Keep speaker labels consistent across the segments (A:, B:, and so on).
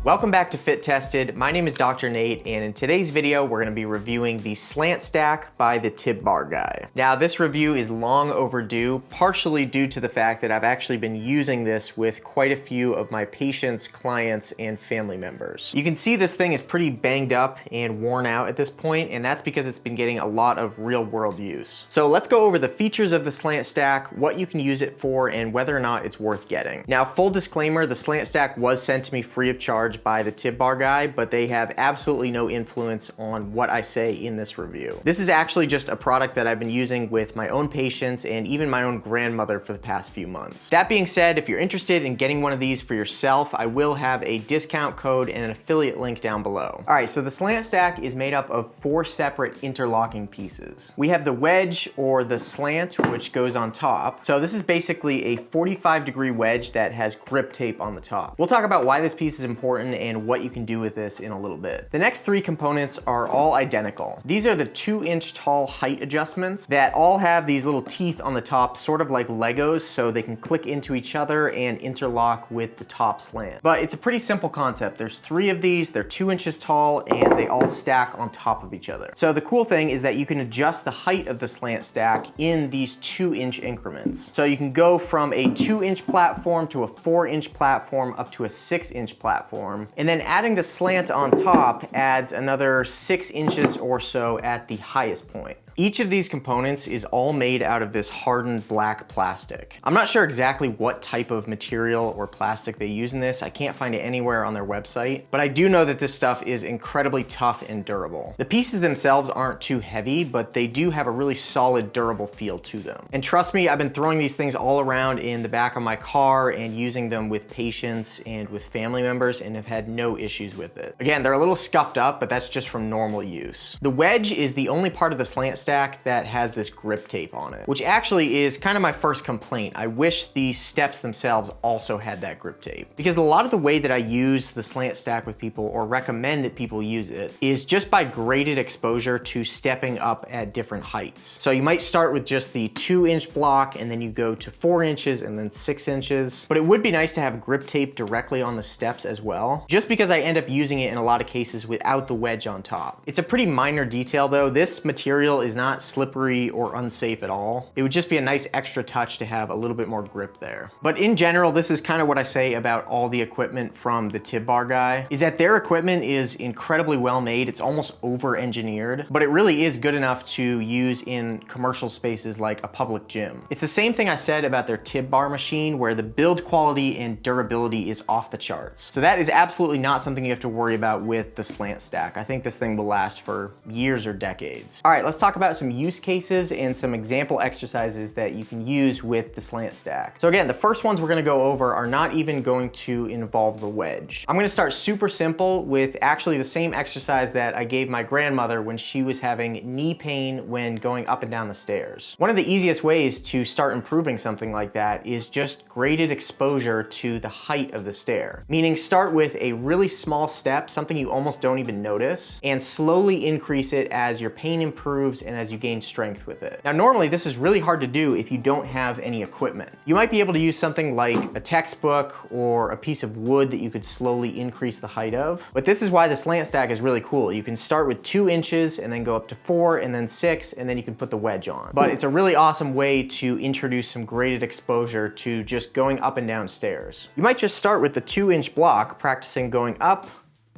A: Welcome back to Fit Tested. My name is Dr. Nate, and in today's video, we're gonna be reviewing the Slant Stack by the Tib Bar Guy. Now, this review is long overdue, partially due to the fact that I've actually been using this with quite a few of my patients, clients, and family members. You can see this thing is pretty banged up and worn out at this point, and that's because it's been getting a lot of real-world use. So let's go over the features of the Slant Stack, what you can use it for, and whether or not it's worth getting. Now, full disclaimer, the Slant Stack was sent to me free of charge by the Tib Bar Guy, but they have absolutely no influence on what I say in this review. This is actually just a product that I've been using with my own patients and even my own grandmother for the past few months. That being said, if you're interested in getting one of these for yourself, I will have a discount code and an affiliate link down below. All right, so the Slant Stack is made up of 4 separate interlocking pieces. We have the wedge or the slant, which goes on top. So this is basically a 45-degree wedge that has grip tape on the top. We'll talk about why this piece is important and what you can do with this in a little bit. The next 3 components are all identical. These are the 2-inch tall height adjustments that all have these little teeth on the top, sort of like Legos, so they can click into each other and interlock with the top slant. But it's a pretty simple concept. There's 3 of these, they're 2 inches tall, and they all stack on top of each other. So the cool thing is that you can adjust the height of the Slant Stack in these 2-inch increments. So you can go from a 2-inch platform to a 4-inch platform up to a 6-inch platform. And then adding the slant on top adds another 6 inches or so at the highest point. Each of these components is all made out of this hardened black plastic. I'm not sure exactly what type of material or plastic they use in this. I can't find it anywhere on their website, but I do know that this stuff is incredibly tough and durable. The pieces themselves aren't too heavy, but they do have a really solid, durable feel to them. And trust me, I've been throwing these things all around in the back of my car and using them with patients and with family members and have had no issues with it. Again, they're a little scuffed up, but that's just from normal use. The wedge is the only part of the Slant Stack that has this grip tape on it, which actually is kind of my first complaint. I wish the steps themselves also had that grip tape, because a lot of the way that I use the Slant Stack with people or recommend that people use it is just by graded exposure to stepping up at different heights. So you might start with just the 2-inch block and then you go to 4 inches and then 6 inches, but it would be nice to have grip tape directly on the steps as well, just because I end up using it in a lot of cases without the wedge on top. It's a pretty minor detail though. This material is not slippery or unsafe at all. It would just be a nice extra touch to have a little bit more grip there. But in general, this is kind of what I say about all the equipment from the Tib Bar Guy, is that their equipment is incredibly well made. It's almost over-engineered, but it really is good enough to use in commercial spaces like a public gym. It's the same thing I said about their Tib Bar machine, where the build quality and durability is off the charts. So that is absolutely not something you have to worry about with the Slant Stack. I think this thing will last for years or decades. All right, let's talk about some use cases and some example exercises that you can use with the Slant Stack. So again, the first ones we're gonna go over are not even going to involve the wedge. I'm gonna start super simple with actually the same exercise that I gave my grandmother when she was having knee pain when going up and down the stairs. One of the easiest ways to start improving something like that is just graded exposure to the height of the stair. Meaning start with a really small step, something you almost don't even notice, and slowly increase it as your pain improves and as you gain strength with it. Now, normally this is really hard to do if you don't have any equipment. You might be able to use something like a textbook or a piece of wood that you could slowly increase the height of, but this is why the Slant Stack is really cool. You can start with 2 inches and then go up to 4 and then 6, and then you can put the wedge on. But it's a really awesome way to introduce some graded exposure to just going up and down stairs. You might just start with the 2-inch block, practicing going up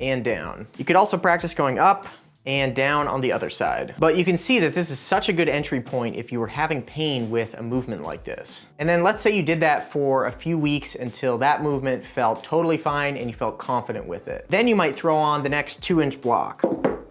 A: and down. You could also practice going up and down on the other side. But you can see that this is such a good entry point if you were having pain with a movement like this. And then let's say you did that for a few weeks until that movement felt totally fine and you felt confident with it. Then you might throw on the next 2-inch block.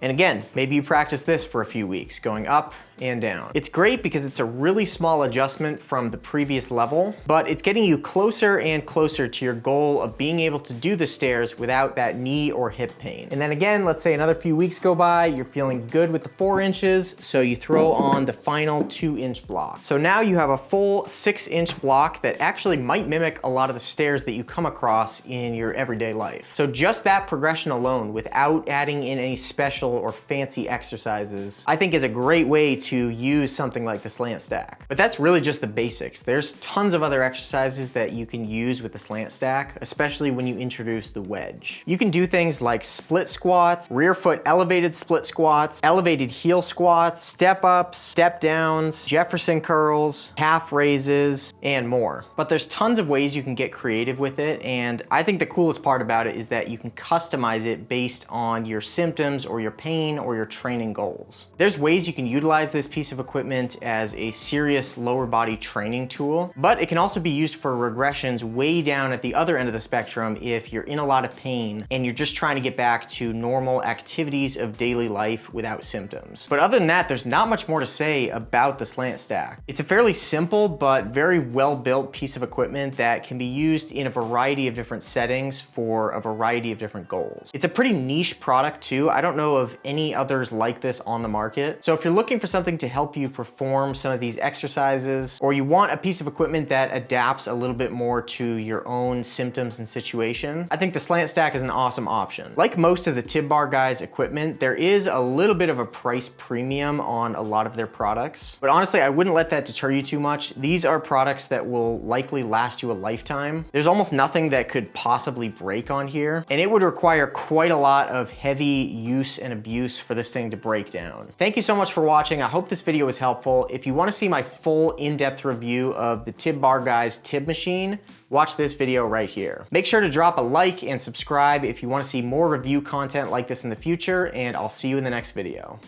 A: And again, maybe you practice this for a few weeks, going up and down. It's great because it's a really small adjustment from the previous level, but it's getting you closer and closer to your goal of being able to do the stairs without that knee or hip pain. And then again, let's say another few weeks go by, you're feeling good with the 4 inches, so you throw on the final 2-inch block. So now you have a full 6-inch block that actually might mimic a lot of the stairs that you come across in your everyday life. So just that progression alone, without adding in any special or fancy exercises, I think is a great way to to use something like the Slant Stack. But that's really just the basics. There's tons of other exercises that you can use with the Slant Stack, especially when you introduce the wedge. You can do things like split squats, rear foot elevated split squats, elevated heel squats, step ups, step downs, Jefferson curls, calf raises, and more. But there's tons of ways you can get creative with it, and I think the coolest part about it is that you can customize it based on your symptoms or your pain or your training goals. There's ways you can utilize this piece of equipment as a serious lower body training tool, but it can also be used for regressions way down at the other end of the spectrum if you're in a lot of pain and you're just trying to get back to normal activities of daily life without symptoms. But other than that, there's not much more to say about the Slant Stack. It's a fairly simple but very well-built piece of equipment that can be used in a variety of different settings for a variety of different goals. It's a pretty niche product too. I don't know of any others like this on the market. So if you're looking for something to help you perform some of these exercises, or you want a piece of equipment that adapts a little bit more to your own symptoms and situation, I think the Slant Stack is an awesome option. Like most of the Tib Bar Guy's equipment, there is a little bit of a price premium on a lot of their products, but honestly, I wouldn't let that deter you too much. These are products that will likely last you a lifetime. There's almost nothing that could possibly break on here, and it would require quite a lot of heavy use and abuse for this thing to break down. Thank you so much for watching. I hope this video was helpful. If you want to see my full in-depth review of the Tib Bar Guy's Tib machine, watch this video right here. Make sure to drop a like and subscribe if you want to see more review content like this in the future, and I'll see you in the next video.